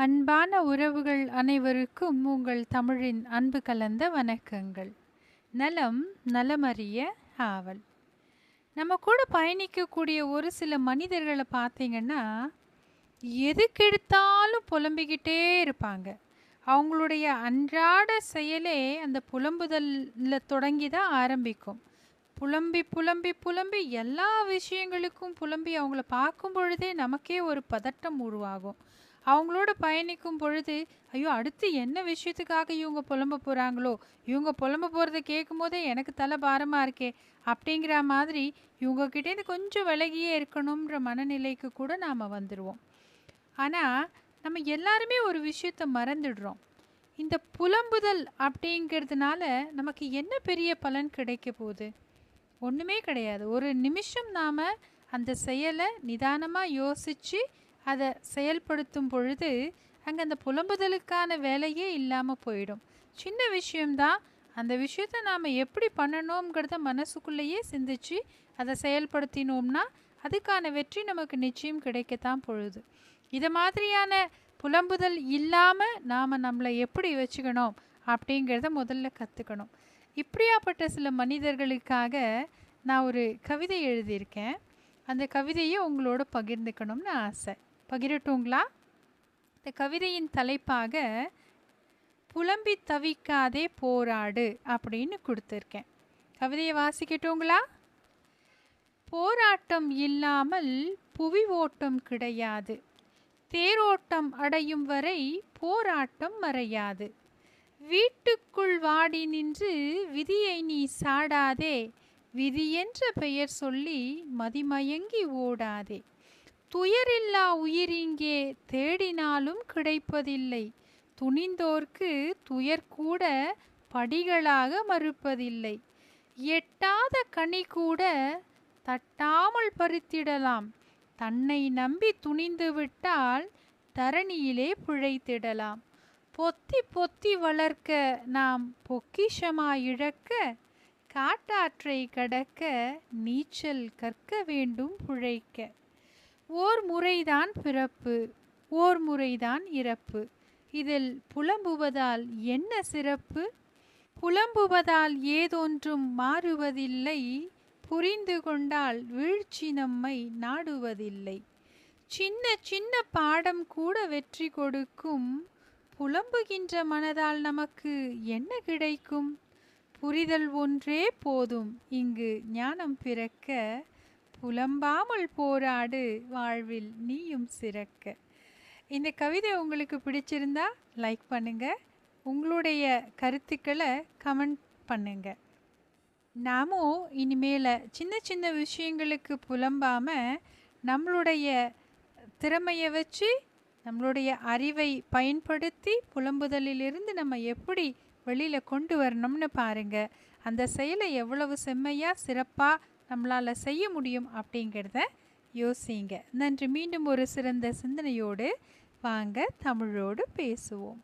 அன்பான உறவுகள் அனைவருக்கும் உங்கள் தமிழின் அன்பு கலந்த வணக்கங்கள். நலம் நலமறிய ஆவல். நம்ம கூட பயணிக்கக்கூடிய ஒரு சில மனிதர்களை பார்த்தீங்கன்னா, எதுக்கெடுத்தாலும் புலம்பிக்கிட்டே இருப்பாங்க. அவங்களுடைய அன்றாட செயலே அந்த புலம்புதல்ல தொடங்கி தான் ஆரம்பிக்கும். புலம்பி புலம்பி புலம்பி எல்லா விஷயங்களுக்கும் புலம்பி அவங்கள பார்க்கும் பொழுதே நமக்கே ஒரு பதட்டம் உருவாகும். அவங்களோட பயணிக்கும் பொழுது, ஐயோ! அடுத்து என்ன விஷயத்துக்காக இவங்க புலம்ப போகிறாங்களோ, இவங்க புலம்ப போகிறத கேட்கும் போதே எனக்கு தலை பாரமாக இருக்கே அப்படிங்கிற மாதிரி இவங்கக்கிட்டேருந்து கொஞ்சம் விலகியே இருக்கணுன்ற மனநிலைக்கு கூட நாம் வந்துடுவோம். ஆனால் நம்ம எல்லாருமே ஒரு விஷயத்தை மறந்துடுறோம். இந்த புலம்புதல் அப்படிங்கிறதுனால நமக்கு என்ன பெரிய பலன் கிடைக்க போகுது? ஒன்றுமே கிடையாது. ஒரு நிமிஷம் நாம் அந்த செயலை நிதானமாக யோசித்து அதை செயல்படுத்தும் பொழுது அங்கே அந்த புலம்புதலுக்கான வேலையே இல்லாமல் போயிடும். சின்ன விஷயம்தான். அந்த விஷயத்தை நாம் எப்படி பண்ணணுங்கிறத மனசுக்குள்ளேயே சிந்திச்சு அதை செயல்படுத்தினோம்னா அதுக்கான வெற்றி நமக்கு நிச்சயம் கிடைக்கத்தான் பொழுது. இதை மாதிரியான புலம்புதல் இல்லாமல் நாம் நம்மளை எப்படி வச்சுக்கணும் அப்படிங்கிறத முதல்ல கற்றுக்கணும். இப்படியாப்பட்ட சில மனிதர்களுக்காக நான் ஒரு கவிதை எழுதியிருக்கேன். அந்த கவிதையை உங்களோட பகிர்ந்துக்கணும்னு ஆசை. பகிரட்டுங்களா? இந்த கவிதையின் தலைப்பாக புலம்பி தவிக்காதே போராடு அப்படின்னு கொடுத்துருக்கேன். கவிதையை வாசிக்கட்டுங்களா? போராட்டம் இல்லாமல் புவி ஓட்டம் கிடையாது. தேரோட்டம் அடையும் வரை போராட்டம் மறையாது. வீட்டுக்குள் வாடி நின்று விதியை நீ சாடாதே. விதி என்ற பெயர் சொல்லி மதிமயங்கி ஓடாதே. துயரில்லா உயிரிங்கே தேடினாலும் கிடைப்பதில்லை. துணிந்தோர்க்கு துயர் கூட படிகளாக மறுப்பதில்லை. எட்டாத கனி கூட தட்டாமல் பறித்திடலாம். தன்னை நம்பி துணிந்து விட்டால் தரணியிலே பிழைத்திடலாம். பொத்தி பொத்தி வளர்க்க நாம் பொக்கிஷமாய் இழக்க, காட்டாற்றை கடக்க நீச்சல் கற்க வேண்டும் பிழைக்க. ஓர் முறைதான் பிறப்பு, ஓர் முறைதான் இறப்பு. இதில் புலம்புவதால் என்ன சிறப்பு? புலம்புவதால் ஏதொன்றும் மாறுவதில்லை. புரிந்து கொண்டால் வீழ்ச்சி நம்மை நாடுவதில்லை. சின்ன சின்ன பாடம் கூட வெற்றி கொடுக்கும். புலம்புகின்ற மனதால் நமக்கு என்ன கிடைக்கும்? புரிதல் ஒன்றே போதும் இங்கு ஞானம் பிறக்க. புலம்பாமல் போராடு வாழ்வில் நீயும் சிறக்க. இந்த கவிதை உங்களுக்கு பிடிச்சிருந்தா லைக் பண்ணுங்கள். உங்களுடைய கருத்துக்களை கமெண்ட் பண்ணுங்கள். நாமும் இனிமேல் சின்ன சின்ன விஷயங்களுக்கு புலம்பாமல் நம்மளுடைய திறமையை வச்சு நம்மளுடைய அறிவை பயன்படுத்தி புலம்புதலிலிருந்து நம்ம எப்படி வெளியில் கொண்டு வரணும்னு பாருங்கள். அந்த செயலை எவ்வளவு செம்மையாக சிறப்பாக நம்மளால் செய்ய முடியும் அப்படிங்கிறத யோசிங்க. நன்றி. மீண்டும் ஒரு சிறந்த சிந்தனையோடு வாங்க தமிழோடு பேசுவோம்.